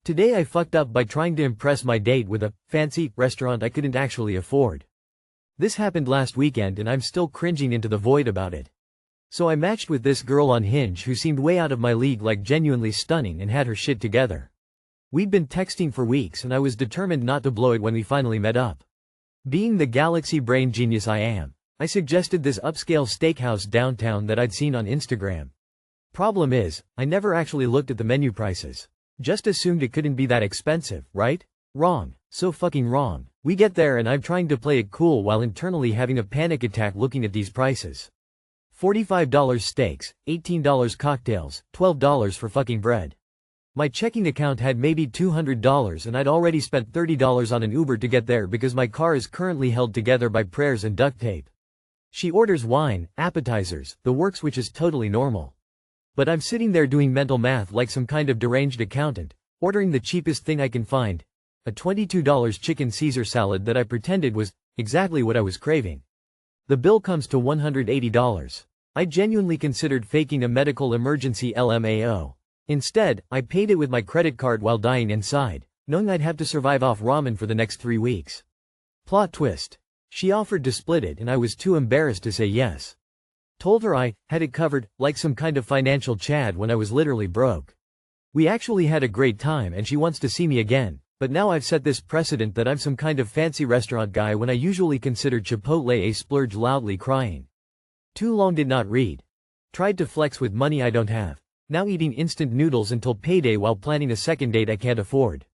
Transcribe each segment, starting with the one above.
Today I fucked up by trying to impress my date with a fancy restaurant I couldn't actually afford. This happened last weekend and I'm still cringing into the void about it. So I matched with this girl on Hinge who seemed way out of my league, like genuinely stunning, and had her shit together. We'd been texting for weeks and I was determined not to blow it when we finally met up. Being the galaxy brain genius I am, I suggested this upscale steakhouse downtown that I'd seen on Instagram. Problem is, I never actually looked at the menu prices. Just assumed it couldn't be that expensive, right? Wrong. So fucking wrong. We get there and I'm trying to play it cool while internally having a panic attack looking at these prices. $45 steaks, $18 cocktails, $12 for fucking bread. My checking account had maybe $200 and I'd already spent $30 on an Uber to get there because my car is currently held together by prayers and duct tape. She orders wine, appetizers, the works, which is totally normal. But I'm sitting there doing mental math like some kind of deranged accountant, ordering the cheapest thing I can find, a $22 chicken Caesar salad that I pretended was exactly what I was craving. The bill comes to $180. I genuinely considered faking a medical emergency LMAO. Instead, I paid it with my credit card while dying inside, knowing I'd have to survive off ramen for the next 3 weeks. Plot twist. She offered to split it and I was too embarrassed to say yes. Told her I had it covered, like some kind of financial Chad, when I was literally broke. We actually had a great time and she wants to see me again, but now I've set this precedent that I'm some kind of fancy restaurant guy when I usually consider Chipotle a splurge, loudly crying. Too long did not read. Tried to flex with money I don't have. Now eating instant noodles until payday while planning a second date I can't afford.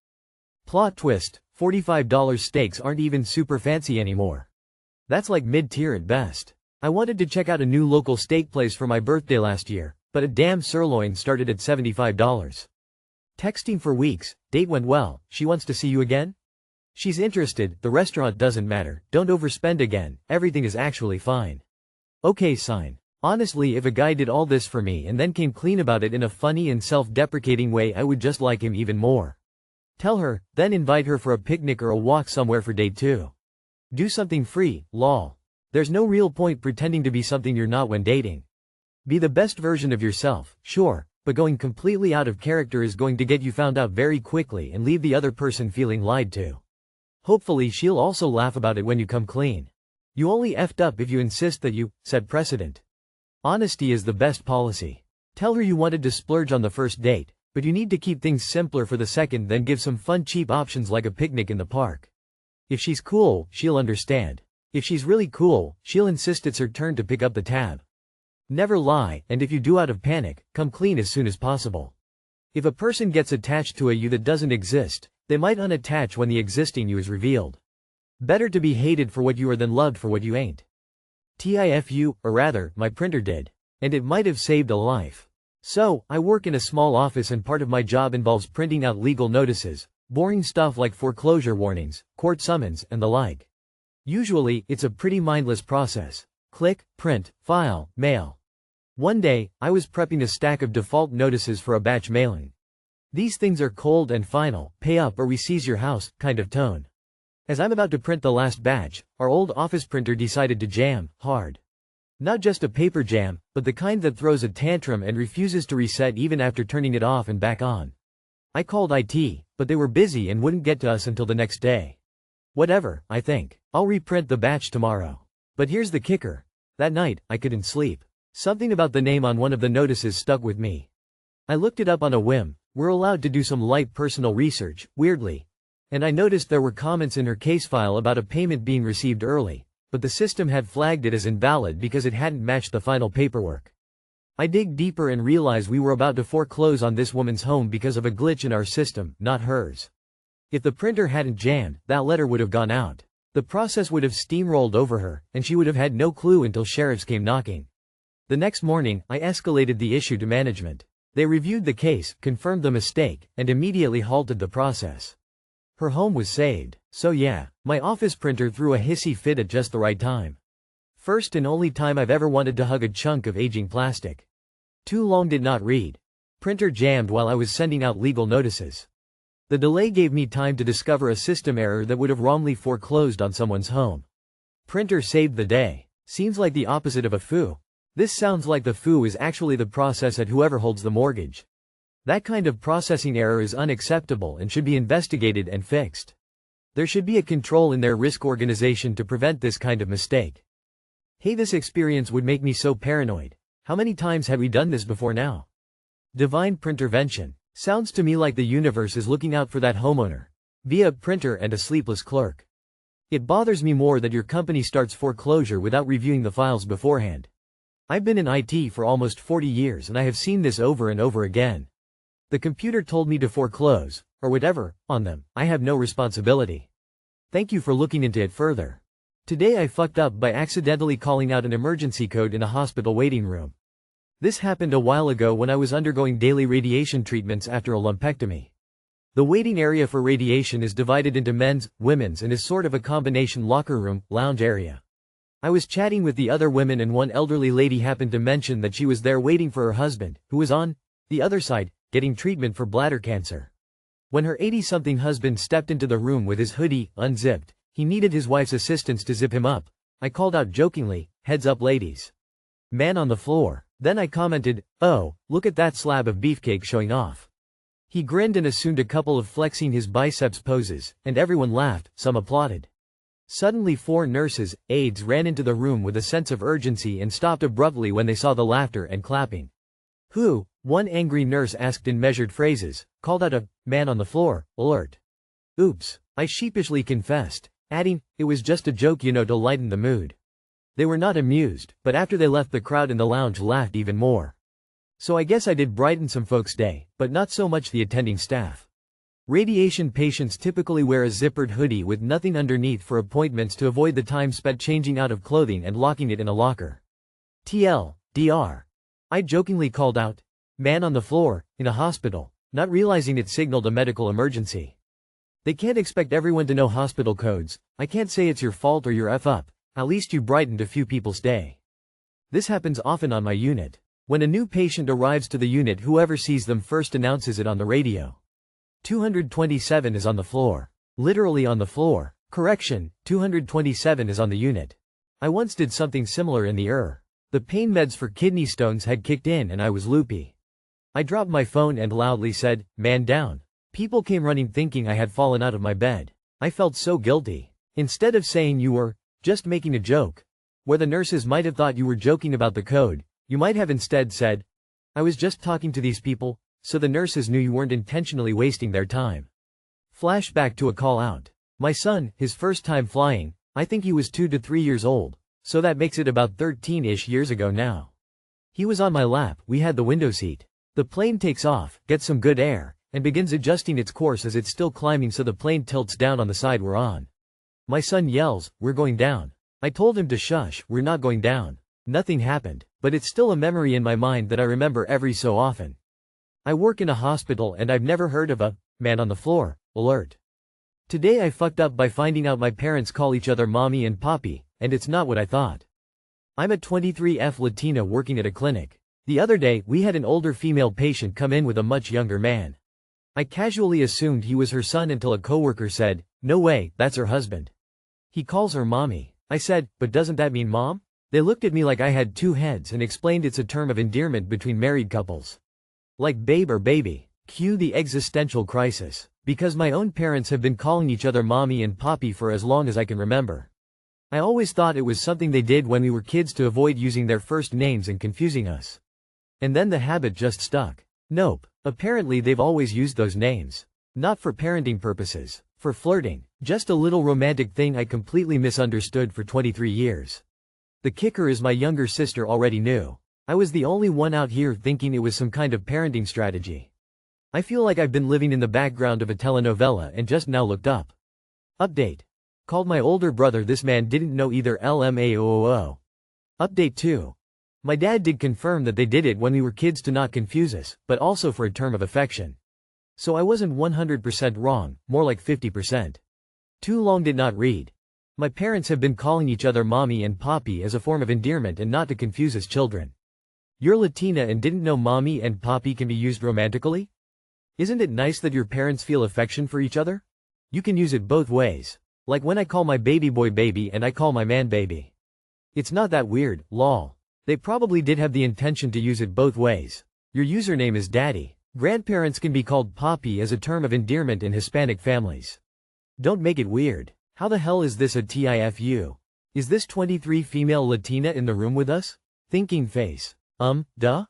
Plot twist, $45 steaks aren't even super fancy anymore. That's like mid-tier at best. I wanted to check out a new local steak place for my birthday last year, but a damn sirloin started at $75. Texting for weeks, date went well, she wants to see you again? She's interested, the restaurant doesn't matter, don't overspend again, everything is actually fine. Okay, sign. Honestly, if a guy did all this for me and then came clean about it in a funny and self-deprecating way, I would just like him even more. Tell her, then invite her for a picnic or a walk somewhere for date 2. Do something free, lol. There's no real point pretending to be something you're not when dating. Be the best version of yourself, sure, but going completely out of character is going to get you found out very quickly and leave the other person feeling lied to. Hopefully she'll also laugh about it when you come clean. You only effed up if you insist that you set precedent. Honesty is the best policy. Tell her you wanted to splurge on the first date, but you need to keep things simpler for the second, then give some fun cheap options like a picnic in the park. If she's cool, she'll understand. If she's really cool, she'll insist it's her turn to pick up the tab. Never lie, and if you do out of panic, come clean as soon as possible. If a person gets attached to a you that doesn't exist, they might unattach when the existing you is revealed. Better to be hated for what you are than loved for what you ain't. TIFU, or rather, my printer did. And it might have saved a life. So, I work in a small office and part of my job involves printing out legal notices, boring stuff like foreclosure warnings, court summons, and the like. Usually, it's a pretty mindless process. Click, print, file, mail. One day, I was prepping a stack of default notices for a batch mailing. These things are cold and final, pay up or we seize your house, kind of tone. As I'm about to print the last batch, our old office printer decided to jam hard. Not just a paper jam, but the kind that throws a tantrum and refuses to reset even after turning it off and back on. I called IT, but they were busy and wouldn't get to us until the next day. Whatever, I think. I'll reprint the batch tomorrow. But here's the kicker. That night, I couldn't sleep. Something about the name on one of the notices stuck with me. I looked it up on a whim. We're allowed to do some light personal research, weirdly. And I noticed there were comments in her case file about a payment being received early, but the system had flagged it as invalid because it hadn't matched the final paperwork. I dig deeper and realize we were about to foreclose on this woman's home because of a glitch in our system, not hers. If the printer hadn't jammed, that letter would have gone out. The process would have steamrolled over her, and she would have had no clue until sheriffs came knocking. The next morning, I escalated the issue to management. They reviewed the case, confirmed the mistake, and immediately halted the process. Her home was saved. So yeah, my office printer threw a hissy fit at just the right time. First and only time I've ever wanted to hug a chunk of aging plastic. Too long did not read. Printer jammed while I was sending out legal notices. The delay gave me time to discover a system error that would have wrongly foreclosed on someone's home. Printer saved the day. Seems like the opposite of a foo. This sounds like the foo is actually the process at whoever holds the mortgage. That kind of processing error is unacceptable and should be investigated and fixed. There should be a control in their risk organization to prevent this kind of mistake. Hey, this experience would make me so paranoid. How many times have we done this before now? Divine printervention. Sounds to me like the universe is looking out for that homeowner. Via a printer and a sleepless clerk. It bothers me more that your company starts foreclosure without reviewing the files beforehand. I've been in IT for almost 40 years and I have seen this over and over again. The computer told me to foreclose, or whatever, on them. I have no responsibility. Thank you for looking into it further. Today I fucked up by accidentally calling out an emergency code in a hospital waiting room. This happened a while ago when I was undergoing daily radiation treatments after a lumpectomy. The waiting area for radiation is divided into men's, women's and is sort of a combination locker room, lounge area. I was chatting with the other women and one elderly lady happened to mention that she was there waiting for her husband, who was on the other side, getting treatment for bladder cancer. When her 80-something husband stepped into the room with his hoodie unzipped, he needed his wife's assistance to zip him up. I called out jokingly, "Heads up ladies. Man on the floor." Then I commented, "Oh, look at that slab of beefcake showing off." He grinned and assumed a couple of flexing his biceps poses, and everyone laughed, some applauded. Suddenly 4 nurses, aides ran into the room with a sense of urgency and stopped abruptly when they saw the laughter and clapping. "Who?" one angry nurse asked in measured phrases, called out a "man on the floor" alert. "Oops," I sheepishly confessed, adding, "It was just a joke, to lighten the mood." They were not amused, but after they left the crowd in the lounge laughed even more. So I guess I did brighten some folks' day, but not so much the attending staff. Radiation patients typically wear a zippered hoodie with nothing underneath for appointments to avoid the time spent changing out of clothing and locking it in a locker. TLDR. I jokingly called out, "Man on the floor," in a hospital, not realizing it signaled a medical emergency. They can't expect everyone to know hospital codes. I can't say it's your fault or your F up, at least you brightened a few people's day. This happens often on my unit. When a new patient arrives to the unit, whoever sees them first announces it on the radio. 227 is on the floor. Literally on the floor. Correction, 227 is on the unit. I once did something similar in the ER. The pain meds for kidney stones had kicked in and I was loopy. I dropped my phone and loudly said, "Man down." People came running thinking I had fallen out of my bed. I felt so guilty. Instead of saying you were just making a joke, where the nurses might have thought you were joking about the code, you might have instead said, "I was just talking to these people," so the nurses knew you weren't intentionally wasting their time. Flashback to a call out. My son, his first time flying, I think he was 2 to 3 years old, so that makes it about 13-ish years ago now. He was on my lap, we had the window seat. The plane takes off, gets some good air, and begins adjusting its course as it's still climbing so the plane tilts down on the side we're on. My son yells, "We're going down." I told him to shush, "We're not going down." Nothing happened, but it's still a memory in my mind that I remember every so often. I work in a hospital and I've never heard of a "man on the floor" alert. Today I fucked up by finding out my parents call each other mommy and poppy, and it's not what I thought. I'm a 23F Latina working at a clinic. The other day, we had an older female patient come in with a much younger man. I casually assumed he was her son until a coworker said, "No way, that's her husband. He calls her mommy." I said, "But doesn't that mean mom?" They looked at me like I had 2 heads and explained it's a term of endearment between married couples. Like babe or baby. Cue the existential crisis. Because my own parents have been calling each other mommy and poppy for as long as I can remember. I always thought it was something they did when we were kids to avoid using their first names and confusing us. And then the habit just stuck. Nope, apparently they've always used those names. Not for parenting purposes. For flirting. Just a little romantic thing I completely misunderstood for 23 years. The kicker is my younger sister already knew. I was the only one out here thinking it was some kind of parenting strategy. I feel like I've been living in the background of a telenovela and just now looked up. Update. Called my older brother, this man didn't know either LMAOO. Update 2. My dad did confirm that they did it when we were kids to not confuse us, but also for a term of affection. So I wasn't 100% wrong, more like 50%. Too long did not read. My parents have been calling each other mommy and poppy as a form of endearment and not to confuse us children. You're Latina and didn't know mommy and poppy can be used romantically? Isn't it nice that your parents feel affection for each other? You can use it both ways. Like when I call my baby boy baby and I call my man baby. It's not that weird, lol. They probably did have the intention to use it both ways. Your username is daddy. Grandparents can be called papi as a term of endearment in Hispanic families. Don't make it weird. How the hell is this a TIFU? Is this 23 female Latina in the room with us? Thinking face. Duh?